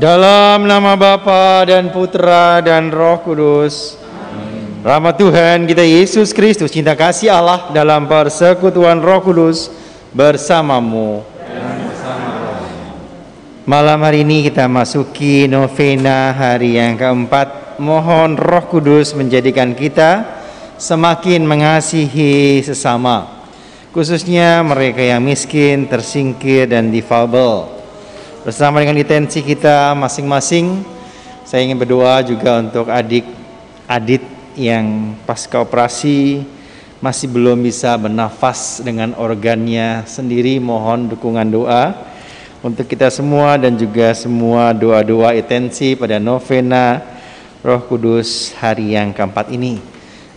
Dalam nama Bapa dan Putra dan Roh Kudus. Rahmat Tuhan kita Yesus Kristus, cinta kasih Allah dalam persekutuan Roh Kudus bersamamu. Malam hari ini kita masuki novena hari yang keempat. Mohon Roh Kudus menjadikan kita semakin mengasihi sesama, khususnya mereka yang miskin, tersingkir, dan difabel. Bersama dengan intensi kita masing-masing, saya ingin berdoa juga untuk adik-adik yang pasca operasi masih belum bisa bernafas dengan organnya sendiri. Mohon dukungan doa untuk kita semua dan juga semua doa-doa intensi pada novena Roh Kudus hari yang keempat ini,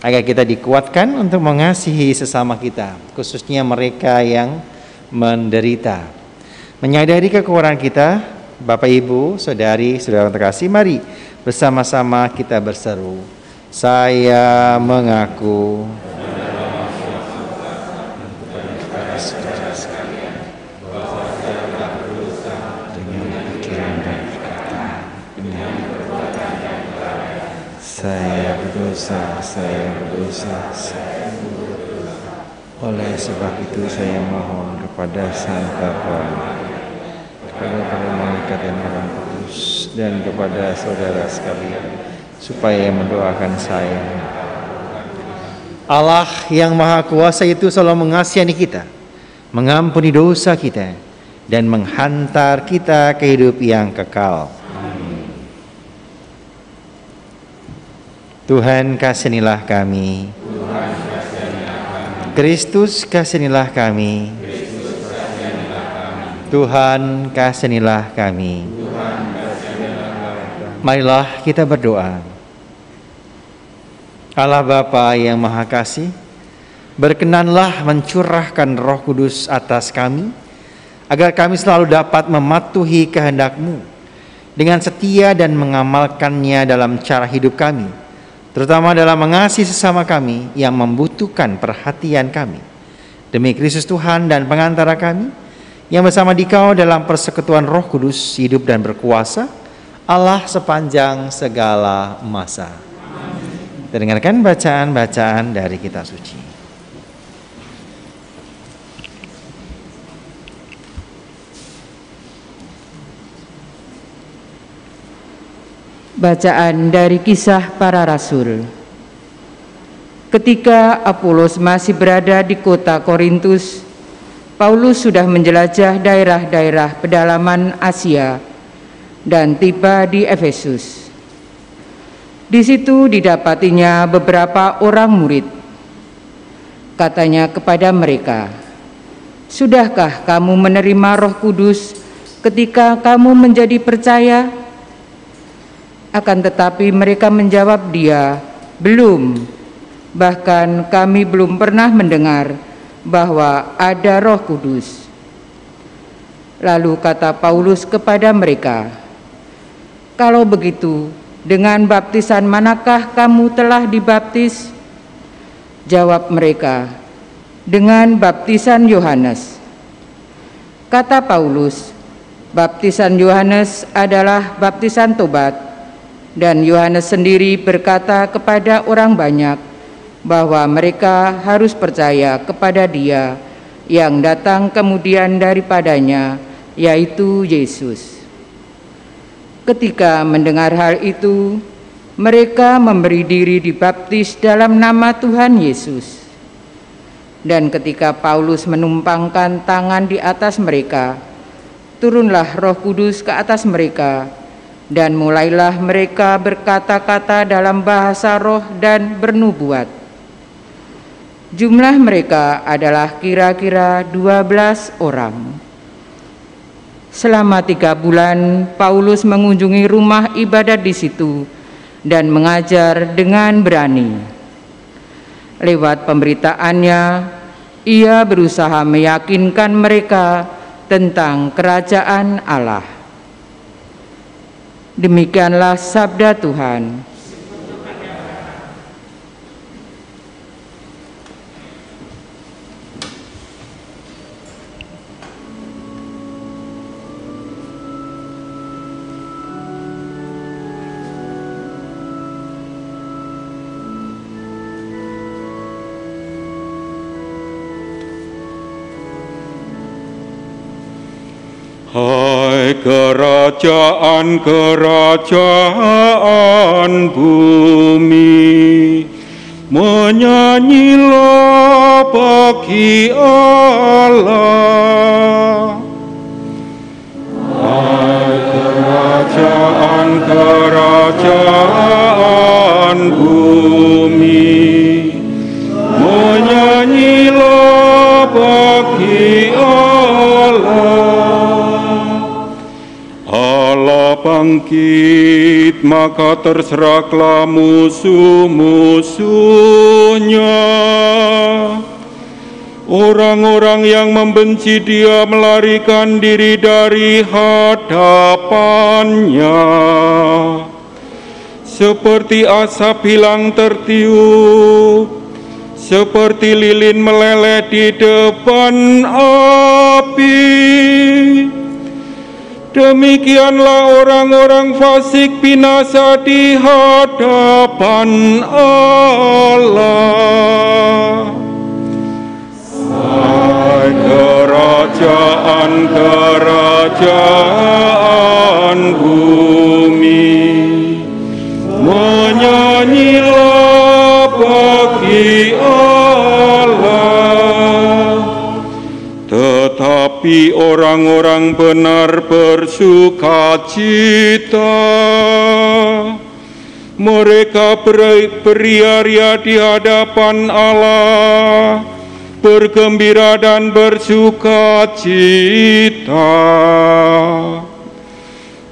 agar kita dikuatkan untuk mengasihi sesama kita, khususnya mereka yang menderita. Menyadari kekurangan kita, Bapak Ibu, Saudari, Saudara terkasih, mari bersama-sama kita berseru. Saya mengaku saya berdosa. Oleh sebab itu saya mohon kepada Sang Bapa, kepada para malaikat dan orang kudus, dan kepada saudara sekalian, supaya mendoakan saya. Allah yang Maha Kuasa itu selalu mengasihani kita, mengampuni dosa kita, dan menghantar kita ke hidup yang kekal. Tuhan kasihanilah kami. Kristus kasihanilah kami. Tuhan kasihanilah kami. Marilah kita berdoa. Allah Bapa yang Maha Kasih, berkenanlah mencurahkan Roh Kudus atas kami, agar kami selalu dapat mematuhi kehendak-Mu dengan setia dan mengamalkannya dalam cara hidup kami, terutama dalam mengasihi sesama kami yang membutuhkan perhatian kami. Demi Kristus Tuhan dan pengantara kami, yang bersama Dikau dalam persekutuan Roh Kudus hidup dan berkuasa, Allah sepanjang segala masa. Kita dengarkan bacaan-bacaan dari kitab suci. Bacaan dari Kisah Para Rasul. Ketika Apolos masih berada di kota Korintus, Paulus sudah menjelajah daerah-daerah pedalaman Asia dan tiba di Efesus. Di situ didapatinya beberapa orang murid. Katanya kepada mereka, "Sudahkah kamu menerima Roh Kudus ketika kamu menjadi percaya?" Akan tetapi mereka menjawab dia, "Belum, bahkan kami belum pernah mendengar bahwa ada Roh Kudus." Lalu kata Paulus kepada mereka, "Kalau begitu, dengan baptisan manakah kamu telah dibaptis?" Jawab mereka, "Dengan baptisan Yohanes." Kata Paulus, "Baptisan Yohanes adalah baptisan tobat, dan Yohanes sendiri berkata kepada orang banyak bahwa mereka harus percaya kepada Dia yang datang kemudian daripadanya, yaitu Yesus." Ketika mendengar hal itu, mereka memberi diri dibaptis dalam nama Tuhan Yesus. Dan ketika Paulus menumpangkan tangan di atas mereka, turunlah Roh Kudus ke atas mereka, dan mulailah mereka berkata-kata dalam bahasa roh dan bernubuat. Jumlah mereka adalah kira-kira 12 orang. Selama 3 bulan, Paulus mengunjungi rumah ibadat di situ dan mengajar dengan berani. Lewat pemberitaannya, ia berusaha meyakinkan mereka tentang kerajaan Allah. Demikianlah sabda Tuhan. Hai kerajaan-kerajaan bumi, menyanyilah bagi Allah. Hai kerajaan-kerajaan bumi, menyanyilah bagi Allah. Allah bangkit, maka terseraklah musuh-musuhnya. Orang-orang yang membenci Dia melarikan diri dari hadapannya. Seperti asap hilang tertiup, seperti lilin meleleh di depan api. Demikianlah orang-orang fasik binasa di hadapan Allah. Hai kerajaan-kerajaan bumi, menyanyilah bagi Allah. Tetapi orang-orang benar bersukacita. Mereka beria-ria di hadapan Allah, bergembira dan bersukacita.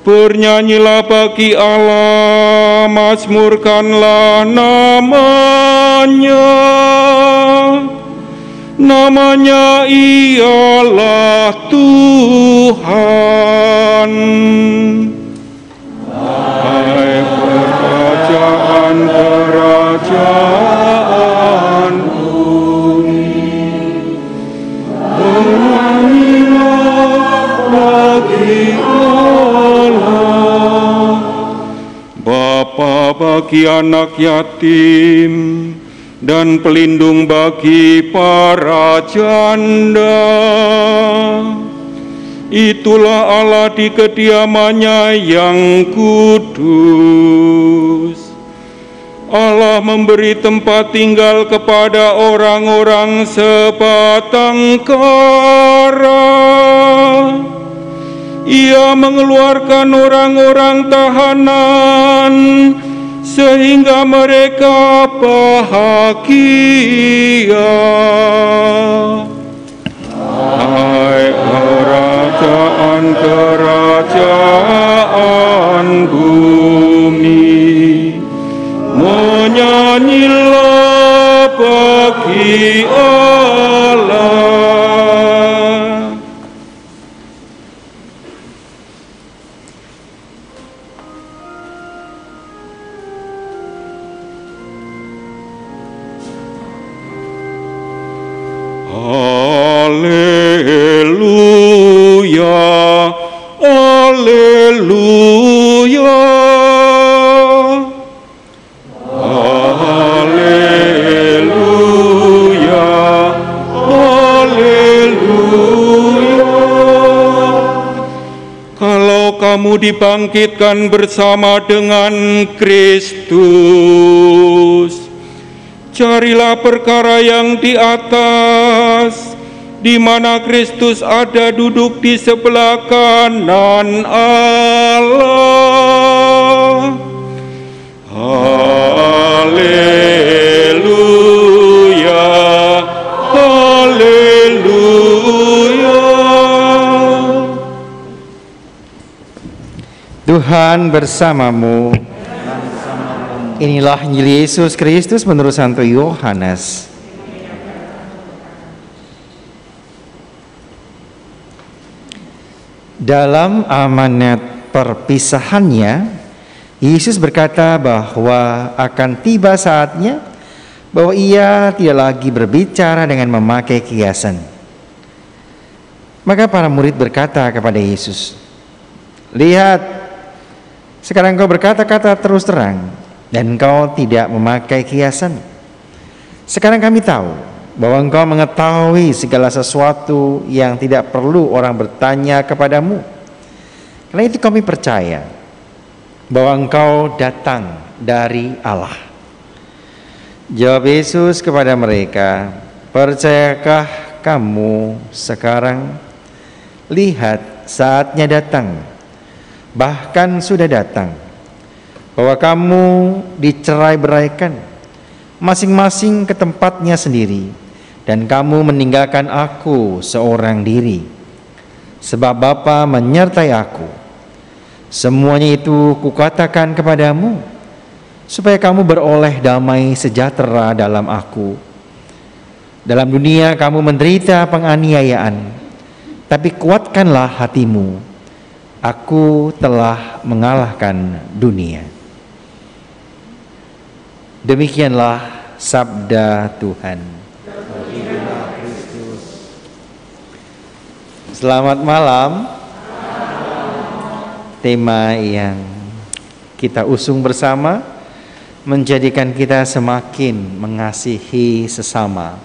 Bernyanyilah bagi Allah, mazmurkanlah namanya. Namanya ialah Tuhan. Hai kerajaan-kerajaan bumi, bernyanyilah bagi Allah. Bapa bagi anak yatim dan pelindung bagi para janda. Itulah Allah di kediamannya yang kudus. Allah memberi tempat tinggal kepada orang-orang sebatang kara. Ia mengeluarkan orang-orang tahanan sehingga mereka bahagia. Hai kerajaan-kerajaan bumi, menyanyilah bagi Allah. Haleluya, haleluya, haleluya, haleluya. Kalau kamu dibangkitkan bersama dengan Kristus, carilah perkara yang di atas, di mana Kristus ada duduk di sebelah kanan Allah. Haleluya, haleluya. Tuhan bersamamu. Inilah Injil Yesus Kristus menurut Santo Yohanes. Dalam amanat perpisahannya, Yesus berkata bahwa akan tiba saatnya bahwa Ia tidak lagi berbicara dengan memakai kiasan. Maka para murid berkata kepada Yesus, "Lihat, sekarang Engkau berkata-kata terus terang dan Engkau tidak memakai kiasan. Sekarang kami tahu bahwa Engkau mengetahui segala sesuatu yang tidak perlu orang bertanya kepadamu. Karena itu kami percaya bahwa Engkau datang dari Allah. Jawab Yesus kepada mereka, percayakah kamu sekarang? Lihat, saatnya datang, bahkan sudah datang, bahwa kamu dicerai-beraikan, masing-masing ke tempatnya sendiri, dan kamu meninggalkan aku seorang diri. Sebab Bapa menyertai aku. Semuanya itu kukatakan kepadamu, supaya kamu beroleh damai sejahtera dalam aku. Dalam dunia kamu menderita penganiayaan, tapi kuatkanlah hatimu. Aku telah mengalahkan dunia. Demikianlah sabda Tuhan. Selamat malam. Tema yang kita usung bersama menjadikan kita semakin mengasihi sesama.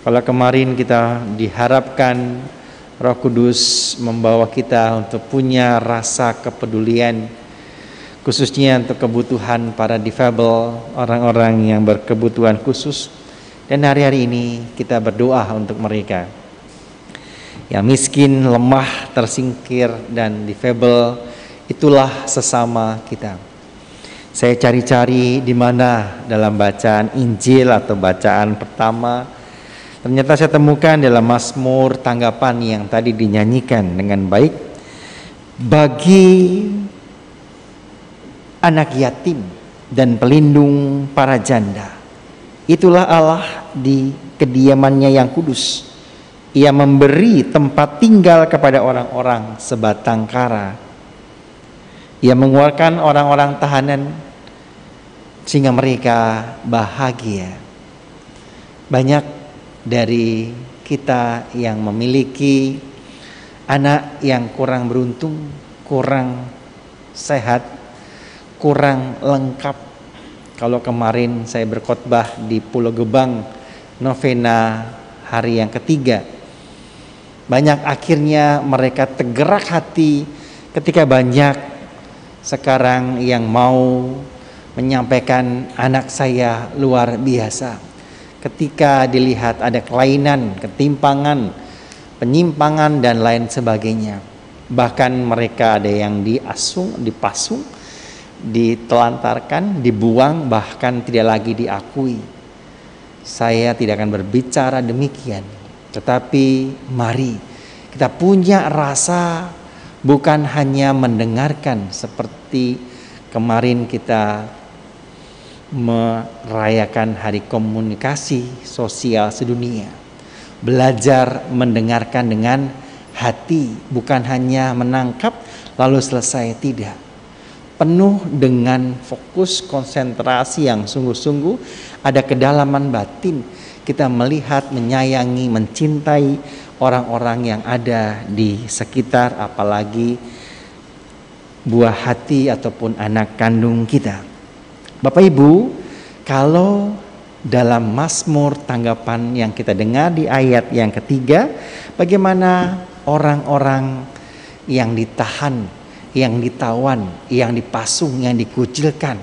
Kalau kemarin kita diharapkan Roh Kudus membawa kita untuk punya rasa kepedulian, khususnya untuk kebutuhan para difabel, orang-orang yang berkebutuhan khusus. Dan hari-hari ini kita berdoa untuk mereka yang miskin, lemah, tersingkir, dan difabel. Itulah sesama kita. Saya cari-cari di mana dalam bacaan Injil atau bacaan pertama. Ternyata saya temukan dalam Mazmur tanggapan yang tadi dinyanyikan dengan baik. Bagi anak yatim dan pelindung para janda, itulah Allah di kediamannya yang kudus. Ia memberi tempat tinggal kepada orang-orang sebatang kara. Ia mengeluarkan orang-orang tahanan sehingga mereka bahagia. Banyak dari kita yang memiliki anak yang kurang beruntung, kurang sehat, kurang lengkap. Kalau kemarin saya berkhotbah di Pulau Gebang, novena hari yang ketiga, banyak akhirnya mereka tergerak hati ketika banyak sekarang yang mau menyampaikan anak saya luar biasa. Ketika dilihat ada kelainan, ketimpangan, penyimpangan dan lain sebagainya. Bahkan mereka ada yang dipasung, ditelantarkan, dibuang, bahkan tidak lagi diakui. Saya tidak akan berbicara demikian. Tetapi mari kita punya rasa, bukan hanya mendengarkan seperti kemarin kita merayakan Hari Komunikasi Sosial Sedunia. Belajar mendengarkan dengan hati, bukan hanya menangkap lalu selesai, tidak. Penuh dengan fokus konsentrasi yang sungguh-sungguh, ada kedalaman batin. Kita melihat, menyayangi, mencintai orang-orang yang ada di sekitar, apalagi buah hati ataupun anak kandung kita. Bapak Ibu, kalau dalam Mazmur tanggapan yang kita dengar di ayat yang ketiga, bagaimana orang-orang yang ditahan, yang ditawan, yang dipasung, yang dikucilkan,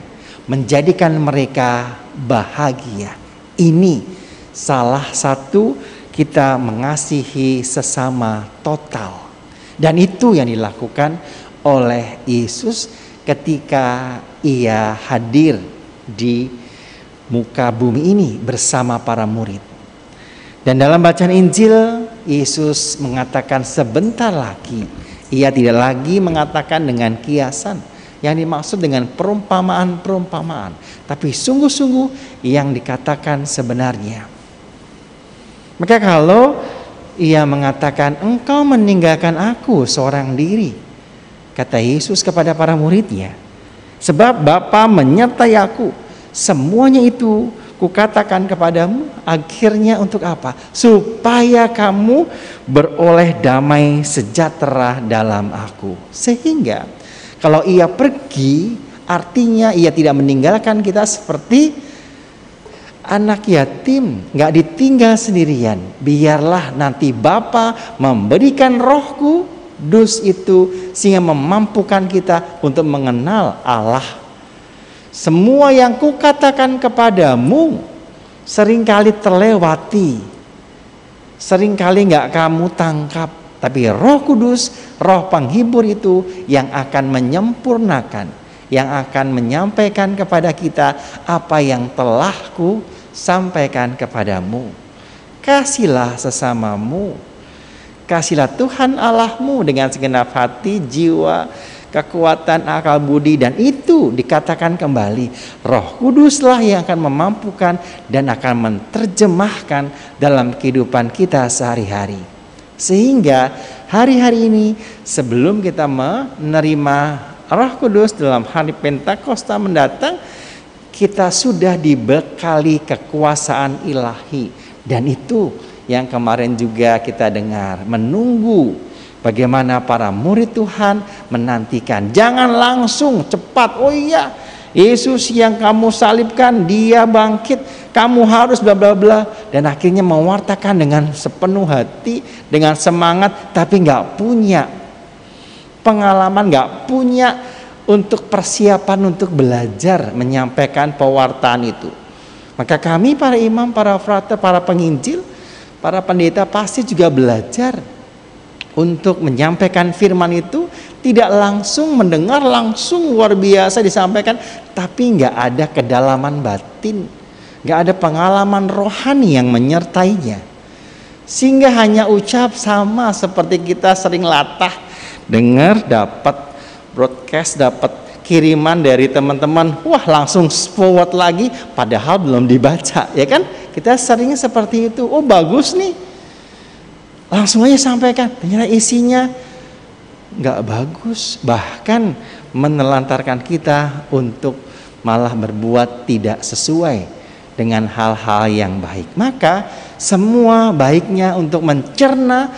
menjadikan mereka bahagia. Ini salah satu kita mengasihi sesama total. Dan itu yang dilakukan oleh Yesus ketika ia hadir di muka bumi ini bersama para murid. Dan dalam bacaan Injil, Yesus mengatakan sebentar lagi, ia tidak lagi mengatakan dengan kiasan yang dimaksud dengan perumpamaan-perumpamaan, tapi sungguh-sungguh yang dikatakan sebenarnya. Maka kalau ia mengatakan, engkau meninggalkan aku seorang diri, kata Yesus kepada para muridnya, sebab Bapa menyertai aku, semuanya itu kukatakan kepadamu. Akhirnya untuk apa? Supaya kamu beroleh damai sejahtera dalam aku. Sehingga kalau ia pergi, artinya ia tidak meninggalkan kita seperti anak yatim, gak ditinggal sendirian. Biarlah nanti Bapa memberikan rohku, Dus itu sehingga memampukan kita untuk mengenal Allah. Semua yang kukatakan kepadamu seringkali terlewati, seringkali nggak kamu tangkap. Tapi Roh Kudus, Roh penghibur itu yang akan menyempurnakan, yang akan menyampaikan kepada kita apa yang telah ku sampaikan kepadamu. Kasihlah sesamamu, kasihlah Tuhan Allahmu dengan segenap hati, jiwa, kekuatan, akal budi. Dan itu dikatakan kembali, Roh Kuduslah yang akan memampukan dan akan menerjemahkan dalam kehidupan kita sehari-hari. Sehingga hari-hari ini sebelum kita menerima Roh Kudus dalam hari Pentakosta mendatang, kita sudah dibekali kekuasaan ilahi. Dan itu yang kemarin juga kita dengar, menunggu bagaimana para murid Tuhan menantikan. Jangan langsung cepat, oh iya Yesus yang kamu salibkan, dia bangkit, kamu harus bla bla bla. Dan akhirnya mewartakan dengan sepenuh hati, dengan semangat, tapi gak punya pengalaman, gak punya untuk persiapan untuk belajar menyampaikan pewartaan itu. Maka kami para imam, para frater, para penginjil, para pendeta pasti juga belajar untuk menyampaikan firman itu. Tidak langsung mendengar, langsung luar biasa disampaikan, tapi nggak ada kedalaman batin, nggak ada pengalaman rohani yang menyertainya. Sehingga hanya ucap, sama seperti kita sering latah, dengar, dapat broadcast, dapat kiriman dari teman-teman, wah langsung forward lagi, padahal belum dibaca, ya kan? Kita seringnya seperti itu. Oh bagus nih, langsung aja sampaikan, ternyata isinya nggak bagus, bahkan menelantarkan kita untuk malah berbuat tidak sesuai dengan hal-hal yang baik. Maka semua baiknya untuk mencerna,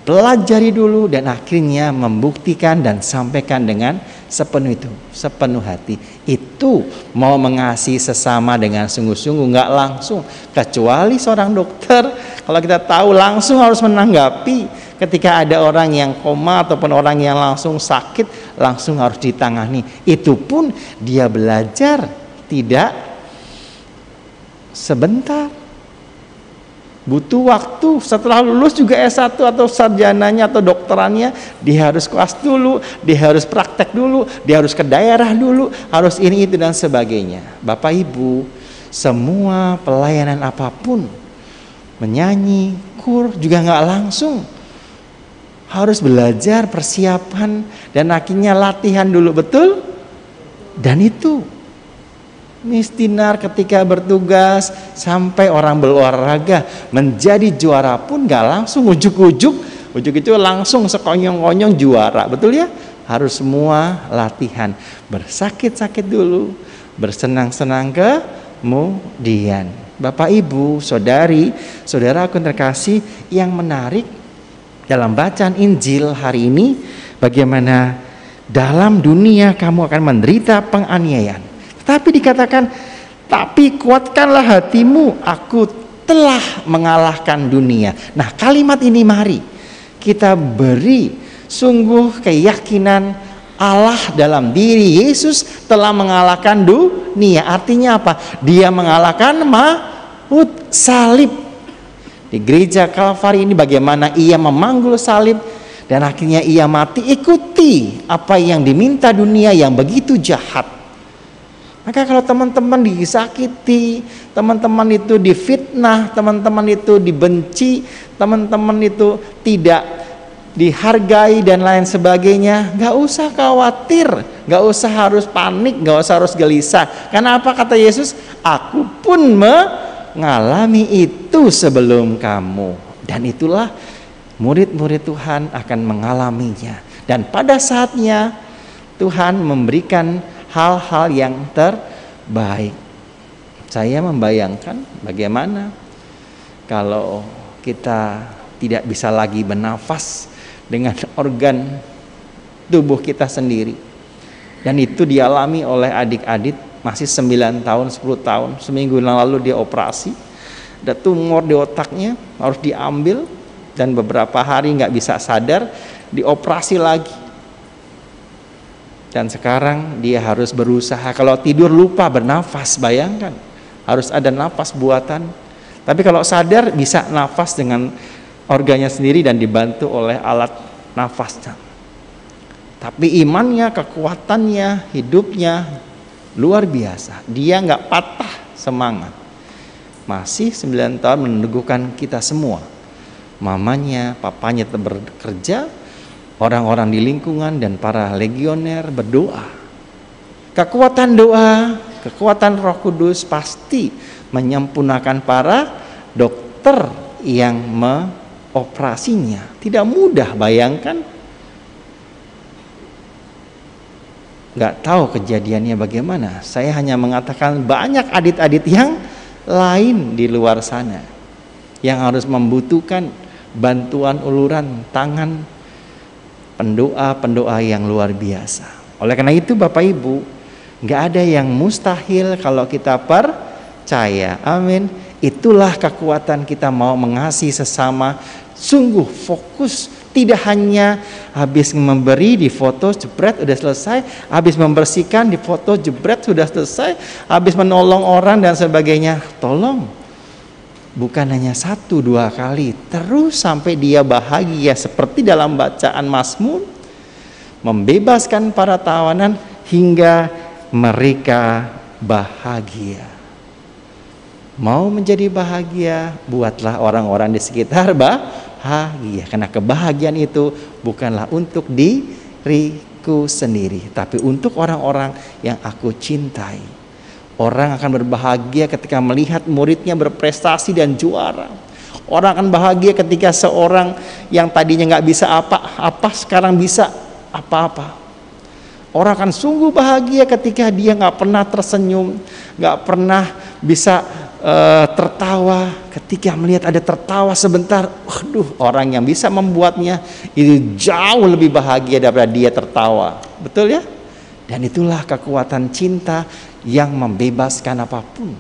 pelajari dulu, dan akhirnya membuktikan dan sampaikan dengan sepenuh hati. Itu mau mengasihi sesama dengan sungguh-sungguh, nggak langsung. Kecuali seorang dokter, kalau kita tahu langsung harus menanggapi. Ketika ada orang yang koma ataupun orang yang langsung sakit, langsung harus ditangani. Itu pun dia belajar tidak sebentar. Butuh waktu. Setelah lulus juga S1 atau sarjananya atau dokterannya, dia harus kelas dulu, dia harus praktek dulu, dia harus ke daerah dulu, harus ini itu dan sebagainya. Bapak Ibu, semua pelayanan apapun, menyanyi, kur juga nggak langsung. Harus belajar, persiapan, dan akhirnya latihan dulu, betul? Dan itu Mistinar ketika bertugas sampai orang berolahraga menjadi juara pun gak langsung ujuk itu langsung sekonyong-konyong juara, betul ya? Harus semua latihan, bersakit-sakit dulu, bersenang-senang kemudian. Bapak Ibu, saudari, saudaraku terkasih, yang menarik dalam bacaan Injil hari ini, bagaimana dalam dunia kamu akan menderita penganiayaan. Tapi dikatakan, tapi kuatkanlah hatimu, aku telah mengalahkan dunia. Nah, kalimat ini mari kita beri sungguh keyakinan Allah dalam diri Yesus telah mengalahkan dunia. Artinya apa? Dia mengalahkan maut, salib. Di gereja Kalvari ini bagaimana ia memanggul salib dan akhirnya ia mati. Ikuti apa yang diminta dunia yang begitu jahat. Maka kalau teman-teman disakiti, teman-teman itu difitnah, teman-teman itu dibenci, teman-teman itu tidak dihargai dan lain sebagainya, gak usah khawatir, gak usah harus panik, gak usah harus gelisah. Karena apa kata Yesus? Aku pun mengalami itu sebelum kamu. Dan itulah murid-murid Tuhan akan mengalaminya. Dan pada saatnya Tuhan memberikan hal-hal yang terbaik. Saya membayangkan bagaimana kalau kita tidak bisa lagi bernafas dengan organ tubuh kita sendiri. Dan itu dialami oleh adik-adik masih 9 tahun, 10 tahun. Seminggu yang lalu dia operasi, ada tumor di otaknya, harus diambil. dan beberapa hari nggak bisa sadar, dioperasi lagi. Dan sekarang dia harus berusaha, kalau tidur lupa bernafas, bayangkan, harus ada nafas buatan. Tapi kalau sadar bisa nafas dengan organnya sendiri dan dibantu oleh alat nafasnya. Tapi imannya, kekuatannya, hidupnya luar biasa. Dia nggak patah semangat. Masih 9 tahun meneguhkan kita semua. Mamanya, papanya tetap bekerja, orang-orang di lingkungan dan para legioner berdoa. Kekuatan doa, kekuatan Roh Kudus pasti menyempurnakan para dokter yang mengoperasinya. Tidak mudah, bayangkan. Nggak tahu kejadiannya bagaimana. Saya hanya mengatakan banyak adit-adit yang lain di luar sana yang harus membutuhkan bantuan uluran tangan pendoa-pendoa yang luar biasa. Oleh karena itu Bapak Ibu, nggak ada yang mustahil kalau kita percaya. Amin. Itulah kekuatan kita mau mengasihi sesama, sungguh fokus. Tidak hanya habis memberi di foto jebret udah selesai, habis membersihkan di foto jebret sudah selesai, habis menolong orang dan sebagainya. Tolong, bukan hanya 1-2 kali, terus sampai dia bahagia seperti dalam bacaan Mazmur, membebaskan para tawanan hingga mereka bahagia. Mau menjadi bahagia, buatlah orang-orang di sekitar bahagia. Karena kebahagiaan itu bukanlah untuk diriku sendiri, tapi untuk orang-orang yang aku cintai. Orang akan berbahagia ketika melihat muridnya berprestasi dan juara. Orang akan bahagia ketika seorang yang tadinya nggak bisa apa-apa sekarang bisa apa-apa. Orang akan sungguh bahagia ketika dia nggak pernah tersenyum, nggak pernah bisa tertawa. Ketika melihat ada tertawa sebentar, waduh, orang yang bisa membuatnya itu jauh lebih bahagia daripada dia tertawa. Betul ya? Dan itulah kekuatan cinta yang membebaskan apapun.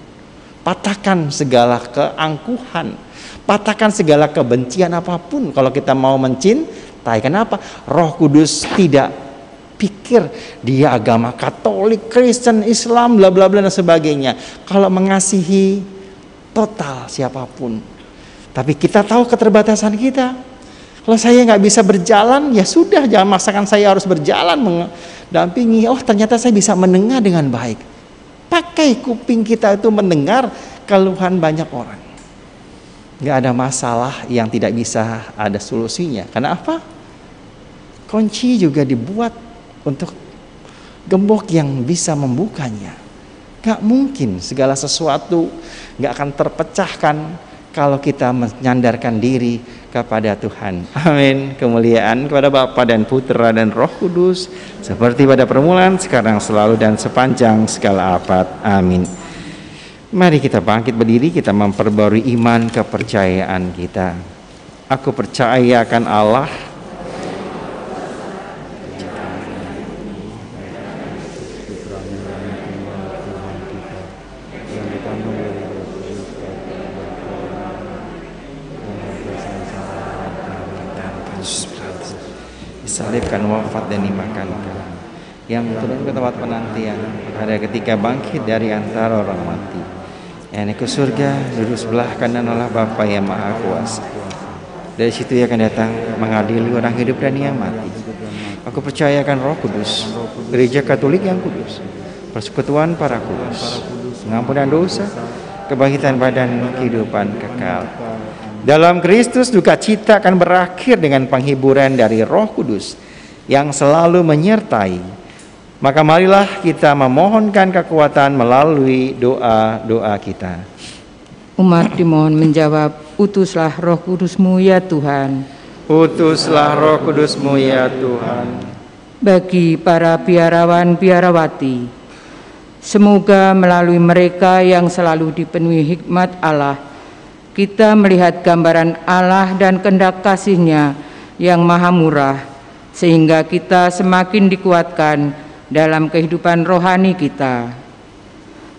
Patahkan segala keangkuhan, patahkan segala kebencian apapun kalau kita mau mencintai. Kenapa? Roh Kudus tidak pikir dia agama Katolik, Kristen, Islam, bla bla bla dan sebagainya. Kalau mengasihi total siapapun. Tapi kita tahu keterbatasan kita. Kalau saya nggak bisa berjalan, ya sudah, jangan maksakan saya harus berjalan mendampingi. Oh, ternyata saya bisa mendengar dengan baik. Pakai kuping kita itu mendengar keluhan banyak orang. Nggak ada masalah yang tidak bisa ada solusinya. Karena apa? Kunci juga dibuat untuk gembok yang bisa membukanya. Nggak mungkin segala sesuatu nggak akan terpecahkan kalau kita menyandarkan diri kepada Tuhan. Amin. Kemuliaan kepada Bapa dan Putra dan Roh Kudus, seperti pada permulaan, sekarang, selalu, dan sepanjang segala abad. Amin. Mari kita bangkit berdiri, kita memperbarui iman kepercayaan kita. Aku percaya akan Allah, disalibkan, wafat dan dimakamkan, yang turun ke tempat penantian pada ketika bangkit dari antara orang mati, yang naik ke surga, duduk sebelah kanan Allah Bapa yang Maha Kuasa. Dari situ ia akan datang mengadili orang hidup dan yang mati. Aku percayakan Roh Kudus, Gereja Katolik yang kudus, persekutuan para kudus, pengampunan dosa, kebangkitan badan, kehidupan kekal. Dalam Kristus duka cita akan berakhir dengan penghiburan dari Roh Kudus yang selalu menyertai. Maka marilah kita memohonkan kekuatan melalui doa-doa kita. Umat dimohon menjawab, utuslah Roh Kudus-Mu ya Tuhan. Utuslah Roh Kudus-Mu ya Tuhan. Bagi para biarawan biarawati, semoga melalui mereka yang selalu dipenuhi hikmat Allah, kita melihat gambaran Allah dan kehendak kasih-Nya yang maha murah, sehingga kita semakin dikuatkan dalam kehidupan rohani kita.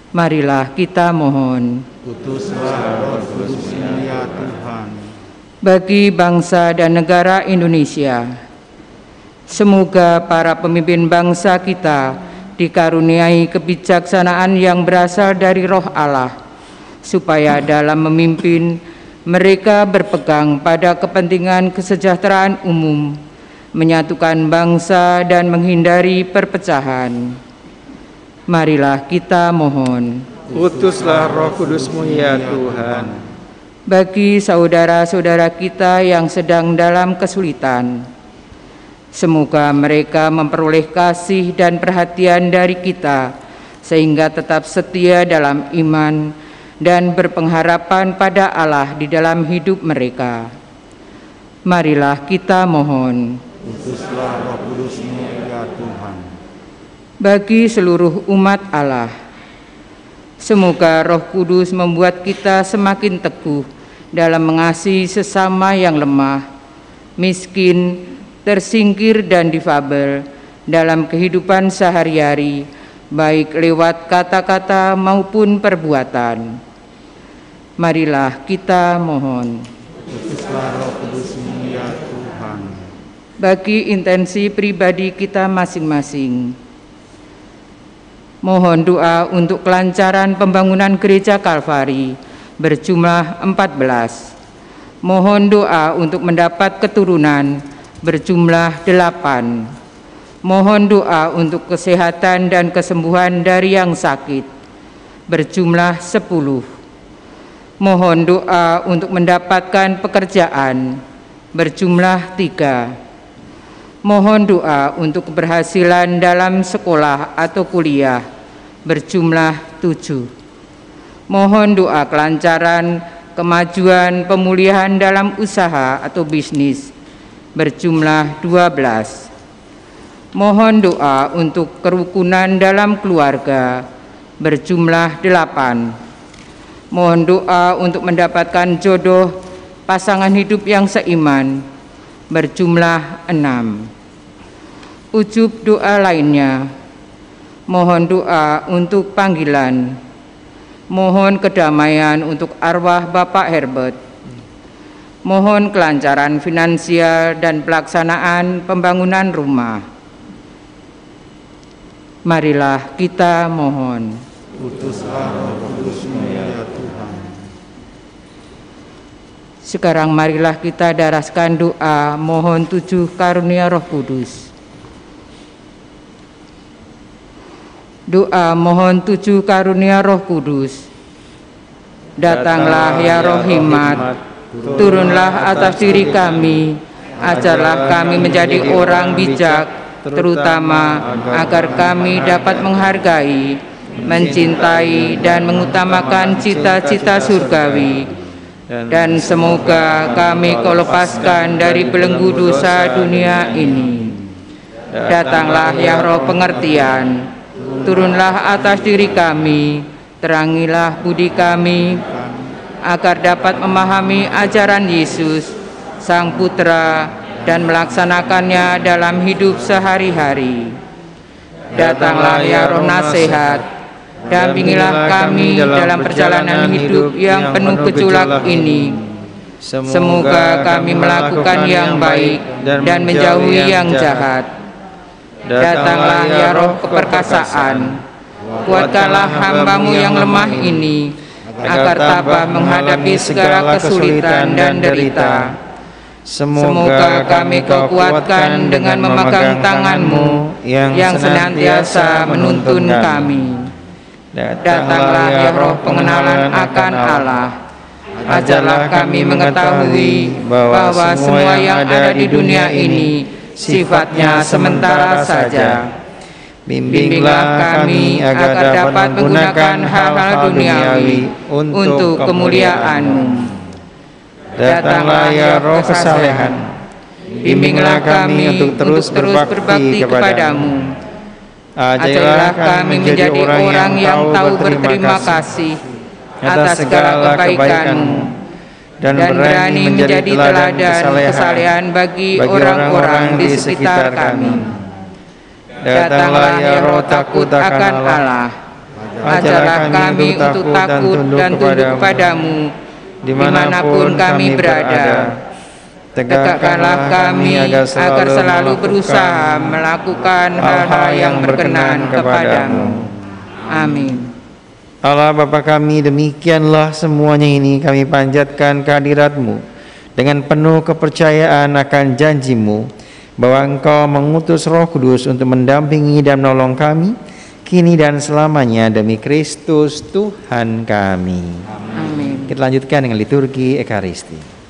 Marilah kita mohon. Utuslah Roh Kudus-Mu ya Tuhan. bagi bangsa dan negara Indonesia. Semoga para pemimpin bangsa kita dikaruniai kebijaksanaan yang berasal dari Roh Allah, supaya dalam memimpin mereka berpegang pada kepentingan kesejahteraan umum, menyatukan bangsa dan menghindari perpecahan. Marilah kita mohon. Utuslah Roh Kudus-Mu ya Tuhan. Bagi saudara-saudara kita yang sedang dalam kesulitan, semoga mereka memperoleh kasih dan perhatian dari kita, sehingga tetap setia dalam iman dan berpengharapan pada Allah di dalam hidup mereka. Marilah kita mohon. Utuslah Roh Kudus-Mu ya Tuhan. Bagi seluruh umat Allah, semoga Roh Kudus membuat kita semakin teguh dalam mengasihi sesama yang lemah, miskin, tersingkir dan difabel dalam kehidupan sehari-hari, baik lewat kata-kata maupun perbuatan. Marilah kita mohon. Utuslah Roh Kudus-Mu ya Tuhan. Bagi intensi pribadi kita masing-masing, mohon doa untuk kelancaran pembangunan Gereja Kalvari berjumlah 14. Mohon doa untuk mendapat keturunan berjumlah 8. Mohon doa untuk kesehatan dan kesembuhan dari yang sakit berjumlah 10. Mohon doa untuk mendapatkan pekerjaan berjumlah 3. Mohon doa untuk keberhasilan dalam sekolah atau kuliah berjumlah 7. Mohon doa kelancaran, kemajuan, pemulihan dalam usaha atau bisnis berjumlah 12. Mohon doa untuk kerukunan dalam keluarga berjumlah 8. Mohon doa untuk mendapatkan jodoh pasangan hidup yang seiman berjumlah 6. Ujub doa lainnya, mohon doa untuk panggilan, mohon kedamaian untuk arwah Bapak Herbert, mohon kelancaran finansial dan pelaksanaan pembangunan rumah. Marilah kita mohon. Utuslah Roh Kudus-Mu ya Tuhan. Sekarang marilah kita daraskan doa mohon 7 karunia Roh Kudus. Doa mohon 7 karunia Roh Kudus. Datanglah ya Roh Hikmat, turunlah atas diri kami, ajarlah kami menjadi orang bijak, terutama agar kami dapat menghargai, mencintai dan mengutamakan cita-cita surgawi, dan semoga kami Kau lepaskan dari belenggu dosa dunia ini. Datanglah ya Roh pengertian, turunlah atas diri kami, terangilah budi kami, agar dapat memahami ajaran Yesus, Sang Putra, dan melaksanakannya dalam hidup sehari-hari. Datanglah ya Roh nasihat, dampingilah kami dalam perjalanan hidup yang penuh gejolak ini. Semoga kami melakukan yang baik dan menjauhi yang jahat. Datanglah ya Roh keperkasaan, kuatkanlah hamba-Mu yang lemah ini, agar tabah menghadapi segala kesulitan dan derita. Semoga kami Kau kuatkan dengan memegang tangan-Mu yang senantiasa menuntun kami. Datanglah ya Roh pengenalan akan Allah, ajarlah kami mengetahui bahwa semua yang ada di dunia ini sifatnya sementara saja. Bimbinglah kami agar dapat menggunakan hal-hal duniawi untuk kemuliaan-Mu. Datanglah ya Roh kesalehan, bimbinglah kami untuk terus berbakti kepada-Mu. Ajarlah kami menjadi orang yang tahu berterima kasih atas segala kebaikan-Mu, dan berani menjadi teladan kesalehan bagi orang-orang di sekitar kami. Datanglah ya Roh takut akan Allah, ajarlah kami untuk takut dan tunduk kepada-Mu dimanapun kami berada. Tegakkanlah kami agar selalu berusaha melakukan hal-hal yang berkenan kepadamu. Amin. Allah Bapa kami, demikianlah semuanya ini kami panjatkan kehadirat-Mu dengan penuh kepercayaan akan janji-Mu bahwa Engkau mengutus Roh Kudus untuk mendampingi dan menolong kami kini dan selamanya demi Kristus Tuhan kami. Amin. Kita lanjutkan dengan liturgi Ekaristi.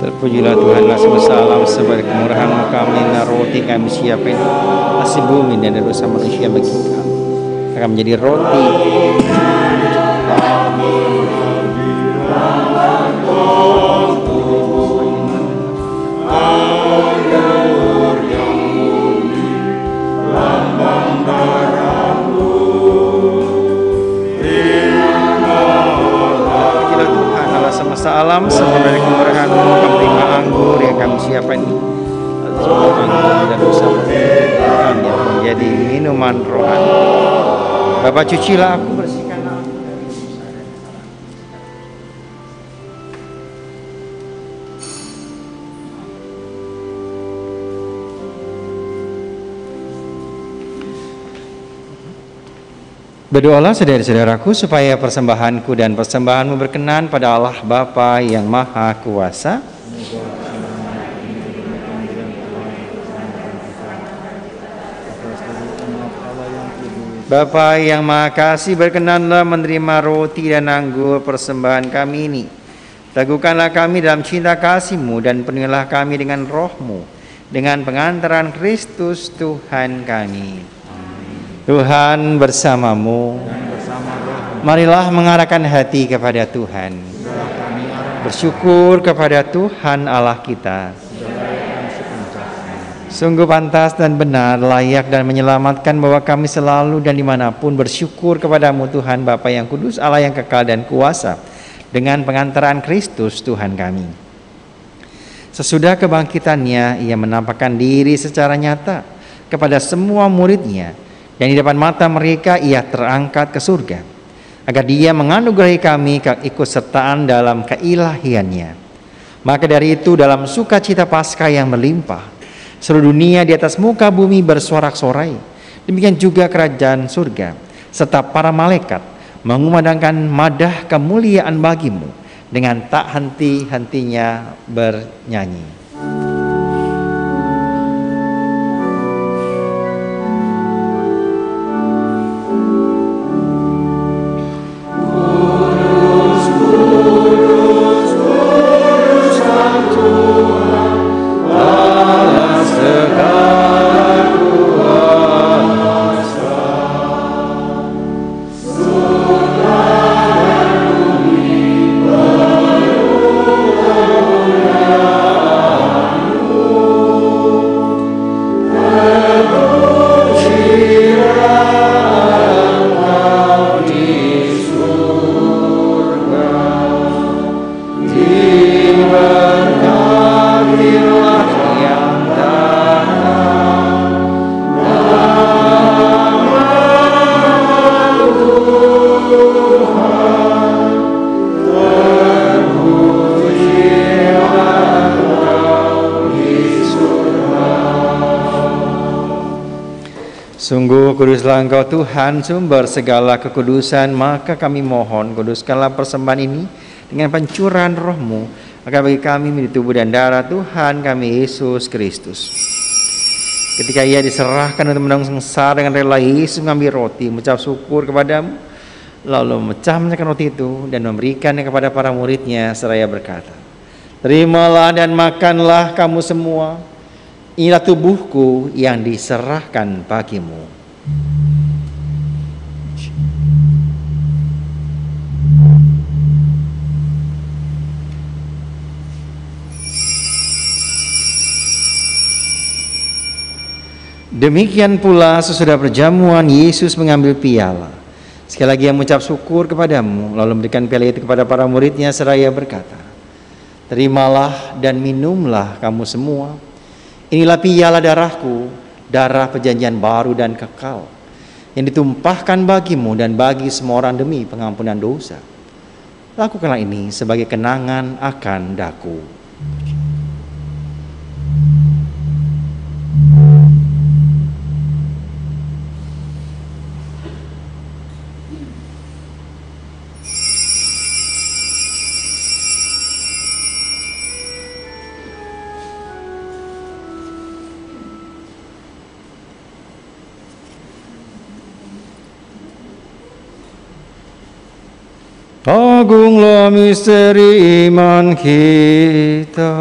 Terpujilah Tuhanlah semesta alam, sebagai kemurahan-Mu kami roti kami siapin nasi bumi dan dosa manusia bagi kami akan menjadi roti. Semesta alam, sebagai kemurahan-Mu kami terima anggur yang kami siapkan ini dan dosa kami menjadi minuman rohani. Bapa, cucilah aku, bersihkanlah aku dari dosa dan kesalahan. Berdoalah saudara-saudaraku supaya persembahanku dan persembahanmu berkenan pada Allah Bapa yang Maha Kuasa. Bapa yang Maha Kasih, berkenanlah menerima roti dan anggur persembahan kami ini. Teguhkanlah kami dalam cinta kasih-Mu dan penuhilah kami dengan Roh-Mu dengan pengantaran Kristus Tuhan kami. Tuhan bersamamu. Marilah mengarahkan hati kepada Tuhan. Bersyukur kepada Tuhan Allah kita. Sungguh pantas dan benar, layak dan menyelamatkan bahwa kami selalu dan dimanapun bersyukur kepada-Mu Tuhan Bapa yang kudus, Allah yang kekal dan kuasa, dengan pengantaran Kristus Tuhan kami. Sesudah kebangkitannya, Ia menampakkan diri secara nyata kepada semua murid-Nya, dan di depan mata mereka Ia terangkat ke surga, agar Dia menganugerahi kami keikutsertaan dalam keilahiannya. Maka dari itu, dalam sukacita Paskah yang melimpah, seluruh dunia di atas muka bumi bersorak-sorai. Demikian juga kerajaan surga, serta para malaikat mengumandangkan madah kemuliaan bagi-Mu dengan tak henti-hentinya bernyanyi. Sungguh kuduslah Engkau Tuhan, sumber segala kekudusan, maka kami mohon kuduskanlah persembahan ini dengan pencurahan Roh-Mu, agar bagi kami menjadi tubuh dan darah Tuhan kami Yesus Kristus. Ketika Ia diserahkan untuk menanggung sengsara dengan rela, Yesus mengambil roti, mengucap syukur kepadamu, lalu memecah-mecahkan roti itu dan memberikannya kepada para murid-Nya seraya berkata, "Terimalah dan makanlah kamu semua. Inilah tubuhku yang diserahkan bagimu." Demikian pula sesudah perjamuan Yesus mengambil piala. Sekali lagi ia mengucap syukur kepadamu, lalu memberikan piala itu kepada para muridnya seraya berkata, terimalah dan minumlah kamu semua. Inilah piala darahku, darah perjanjian baru dan kekal, yang ditumpahkan bagimu dan bagi semua orang demi pengampunan dosa. Lakukanlah ini sebagai kenangan akan daku. Agunglah misteri iman kita.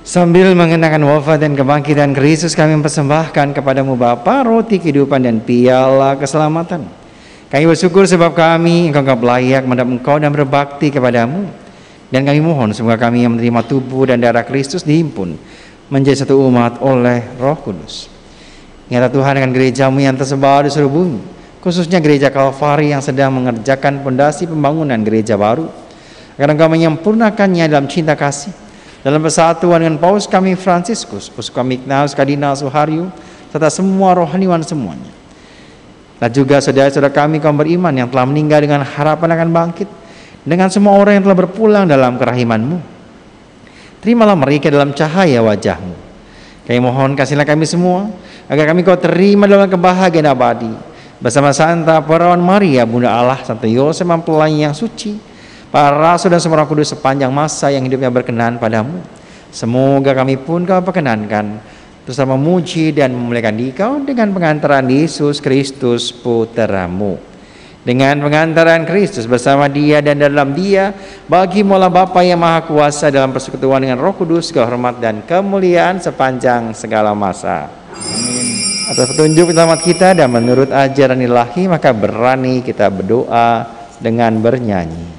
Sambil mengenangkan wafat dan kebangkitan Kristus, kami mempersembahkan kepadamu Bapa roti kehidupan dan piala keselamatan. Kami bersyukur sebab kami Engkau layak menghadap Engkau dan berbakti kepadamu. Dan kami mohon semoga kami yang menerima tubuh dan darah Kristus dihimpun menjadi satu umat oleh Roh Kudus. Ingatlah Tuhan dengan gerejamu yang tersebar di seluruh bumi, khususnya gereja Kalvari yang sedang mengerjakan pondasi pembangunan gereja baru, agar Engkau menyempurnakannya dalam cinta kasih, dalam persatuan dengan Paus kami Fransiskus, Uskup kami Ignatius Kardinal Suharyo, serta semua rohaniwan semuanya. Dan juga saudara-saudara kami kaum beriman yang telah meninggal dengan harapan akan bangkit, dengan semua orang yang telah berpulang dalam kerahiman-Mu. Terimalah mereka dalam cahaya wajah-Mu. Kami mohon kasihlah kami semua, agar kami Kau terima dalam kebahagiaan abadi, bersama Santa Perawan Maria, Bunda Allah, Santo Yosef mempelai yang suci, para rasul dan semua Roh Kudus sepanjang masa yang hidupnya berkenan padamu. Semoga kami pun Kau perkenankan terus memuji dan memuliakan Dikau dengan pengantaran Yesus Kristus Putra-Mu. Dengan pengantaran Kristus bersama Dia dan dalam Dia, bagi-Mu lah Bapa yang Maha Kuasa dalam persekutuan dengan Roh Kudus, kehormat dan kemuliaan sepanjang segala masa. Amin. Atas petunjuk selamat kita dan menurut ajaran ilahi, maka berani kita berdoa dengan bernyanyi.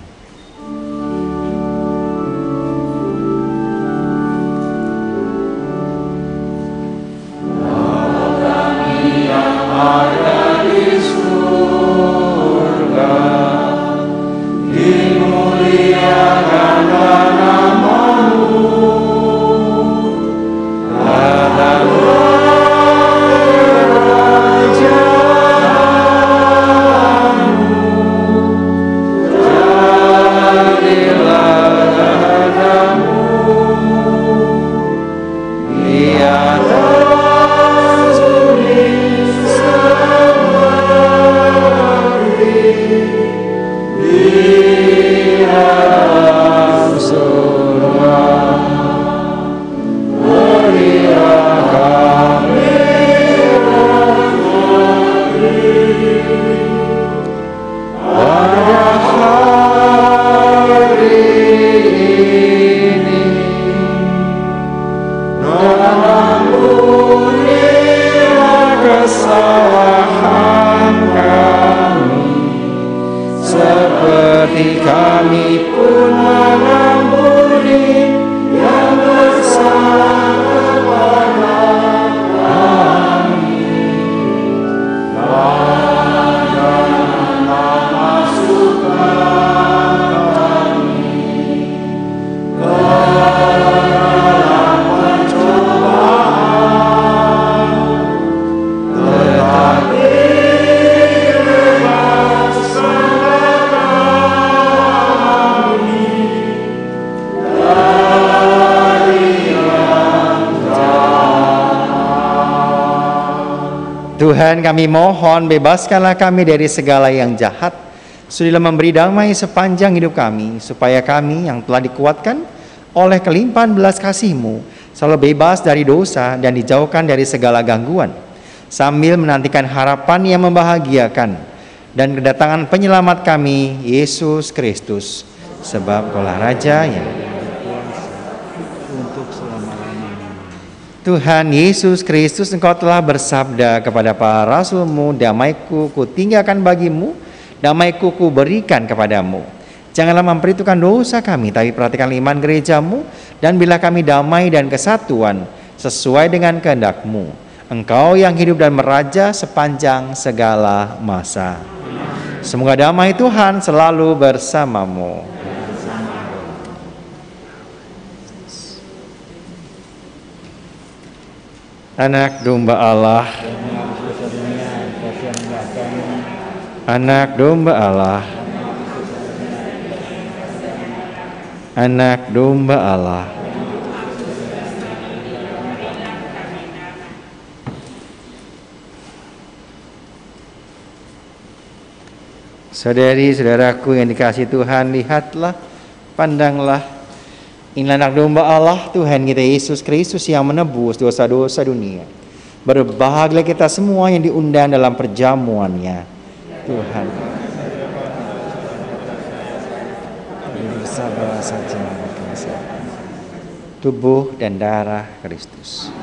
Tuhan, kami mohon bebaskanlah kami dari segala yang jahat. Sudilah memberi damai sepanjang hidup kami, supaya kami yang telah dikuatkan oleh kelimpahan belas kasih-Mu selalu bebas dari dosa dan dijauhkan dari segala gangguan, sambil menantikan harapan yang membahagiakan dan kedatangan penyelamat kami, Yesus Kristus. Sebab Kaulah Raja yang untuk selama-lamanya. Tuhan Yesus Kristus, Engkau telah bersabda kepada para rasul-Mu, damaiku ku tinggalkan bagimu, damaiku ku berikan kepadamu. Janganlah memperhitungkan dosa kami, tapi perhatikan iman gereja-Mu, dan bila kami damai dan kesatuan sesuai dengan kehendak-Mu. Engkau yang hidup dan meraja sepanjang segala masa. Semoga damai Tuhan selalu bersamamu. Anak domba Allah, anak domba Allah, anak domba Allah. Saudari-saudaraku yang dikasihi Tuhan, lihatlah, pandanglah. Inilah anak domba Allah, Tuhan kita Yesus Kristus yang menebus dosa-dosa dunia. Berbahagialah kita semua yang diundang dalam perjamuannya. Tuhan, bersabar saja tubuh dan darah Kristus.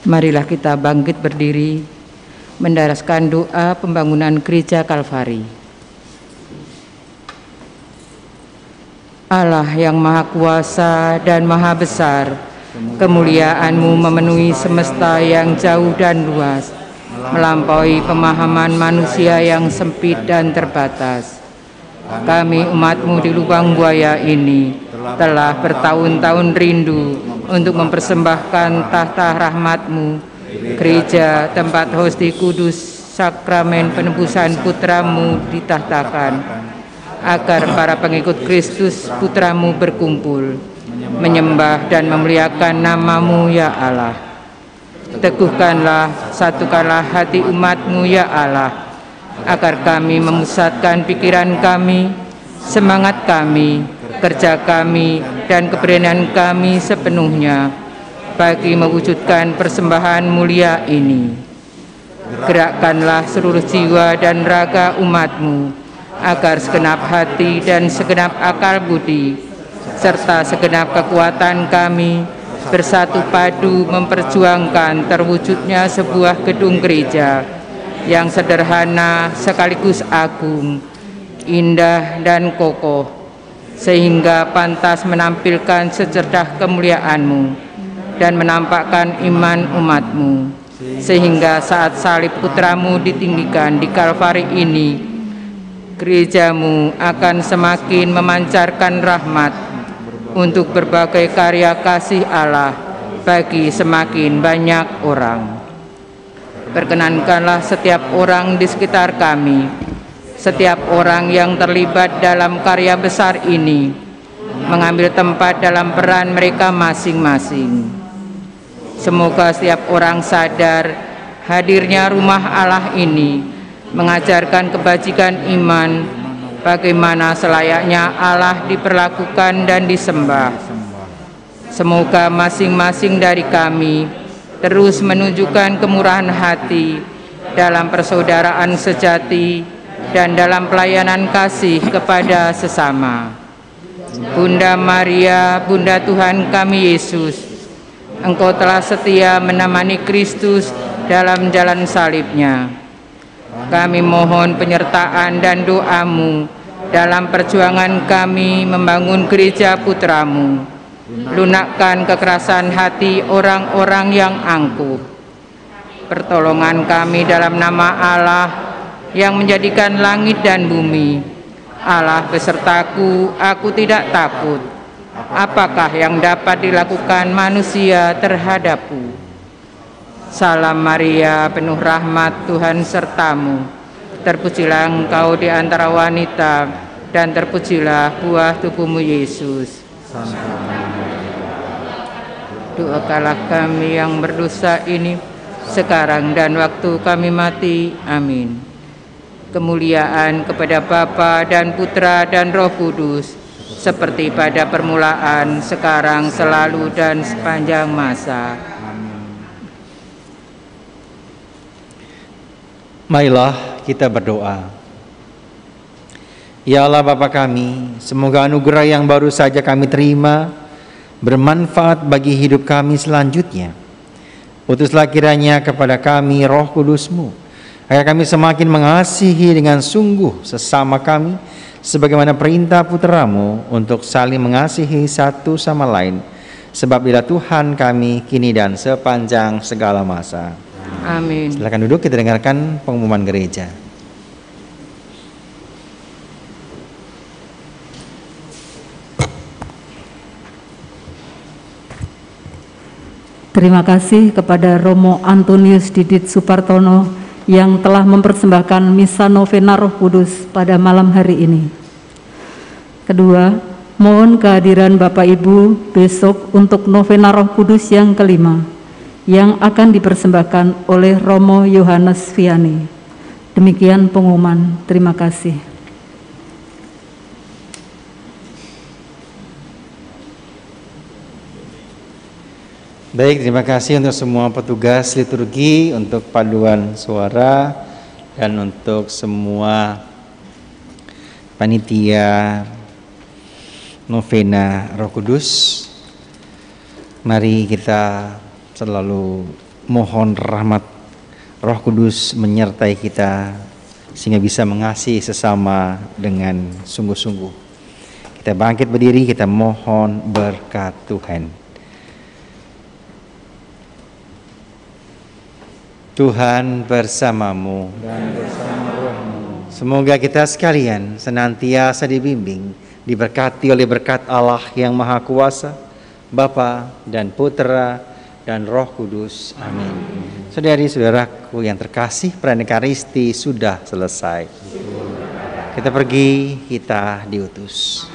Marilah kita bangkit berdiri, mendaraskan doa pembangunan Gereja Kalvari. Allah yang Maha Kuasa dan Maha Besar, kemuliaan-Mu memenuhi semesta yang jauh dan luas, melampaui pemahaman manusia yang sempit dan terbatas. Kami umat-Mu di lubang buaya ini telah bertahun-tahun rindu untuk mempersembahkan tahta rahmat-Mu, gereja tempat hosti kudus sakramen penebusan putra-Mu ditahtakan, agar para pengikut Kristus putra-Mu berkumpul, menyembah dan memuliakan nama-Mu ya Allah. Teguhkanlah, satukanlah hati umat-Mu ya Allah, agar kami memusatkan pikiran kami, semangat kami, kerja kami, dan keberanian kami sepenuhnya bagi mewujudkan persembahan mulia ini. Gerakkanlah seluruh jiwa dan raga umat-Mu, agar segenap hati dan segenap akal budi, serta segenap kekuatan kami bersatu padu memperjuangkan terwujudnya sebuah gedung gereja yang sederhana sekaligus agung, indah dan kokoh, sehingga pantas menampilkan secercah kemuliaan-Mu dan menampakkan iman umat-Mu, sehingga saat salib putra-Mu ditinggikan di Kalvari ini, gereja-Mu akan semakin memancarkan rahmat untuk berbagai karya kasih Allah bagi semakin banyak orang. Perkenankanlah setiap orang di sekitar kami, setiap orang yang terlibat dalam karya besar ini, mengambil tempat dalam peran mereka masing-masing. Semoga setiap orang sadar hadirnya rumah Allah ini mengajarkan kebajikan iman, bagaimana selayaknya Allah diperlakukan dan disembah. Semoga masing-masing dari kami terus menunjukkan kemurahan hati dalam persaudaraan sejati dan dalam pelayanan kasih kepada sesama. Bunda Maria, Bunda Tuhan kami Yesus, Engkau telah setia menemani Kristus dalam jalan salibnya. Kami mohon penyertaan dan doa-Mu dalam perjuangan kami membangun gereja putra-Mu. Lunakkan kekerasan hati orang-orang yang angkuh. Pertolongan kami dalam nama Allah yang menjadikan langit dan bumi. Allah besertaku, aku tidak takut. Apakah yang dapat dilakukan manusia terhadapku? Salam Maria, penuh rahmat, Tuhan sertamu. Terpujilah engkau di antara wanita, dan terpujilah buah tubuhmu Yesus. Doakanlah kami yang berdosa ini, sekarang dan waktu kami mati. Amin. Kemuliaan kepada Bapa dan Putra dan Roh Kudus, seperti pada permulaan, sekarang, selalu, dan sepanjang masa. Marilah kita berdoa. Ya Allah Bapa kami, semoga anugerah yang baru saja kami terima bermanfaat bagi hidup kami selanjutnya. Utuslah kiranya kepada kami Roh Kudus-Mu, agar kami semakin mengasihi dengan sungguh sesama kami, sebagaimana perintah putra-Mu untuk saling mengasihi satu sama lain. Sebab Dia Tuhan kami kini dan sepanjang segala masa. Amin. Silakan duduk, kita dengarkan pengumuman gereja. Terima kasih kepada Romo Antonius Didit Supartono yang telah mempersembahkan Misa Novena Roh Kudus pada malam hari ini. Kedua, mohon kehadiran Bapak Ibu besok untuk Novena Roh Kudus yang kelima, yang akan dipersembahkan oleh Romo Yohanes Vianney. Demikian pengumuman. Terima kasih. Baik, terima kasih untuk semua petugas liturgi, untuk paduan suara, dan untuk semua panitia Novena Roh Kudus. Mari kita selalu mohon rahmat Roh Kudus menyertai kita sehingga bisa mengasihi sesama dengan sungguh-sungguh. Kita bangkit berdiri, kita mohon berkat Tuhan. Tuhan bersamamu dan bersama rohmu. Semoga kita sekalian senantiasa dibimbing, diberkati oleh berkat Allah yang Maha Kuasa, Bapa dan Putera dan Roh Kudus. Amin. Saudari-saudaraku yang terkasih, perayaan Ekaristi sudah selesai. Kita pergi, kita diutus.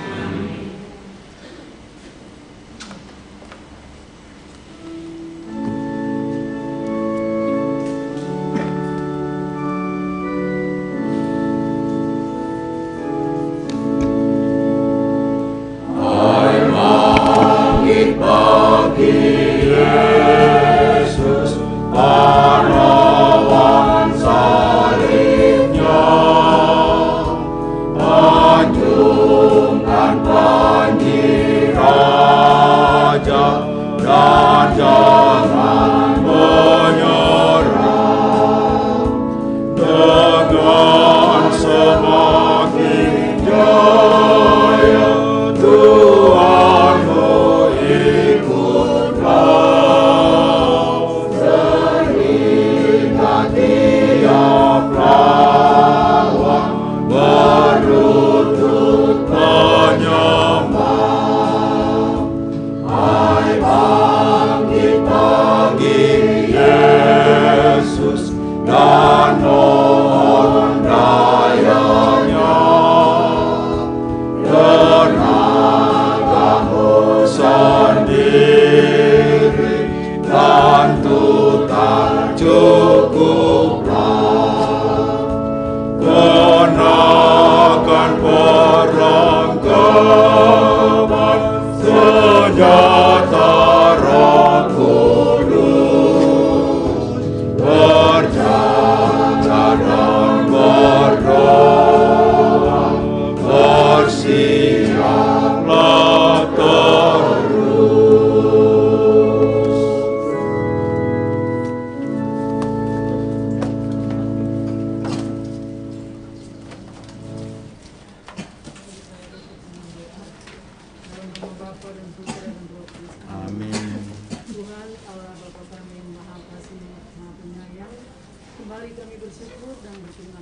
Kembali kami bersyukur dan berterima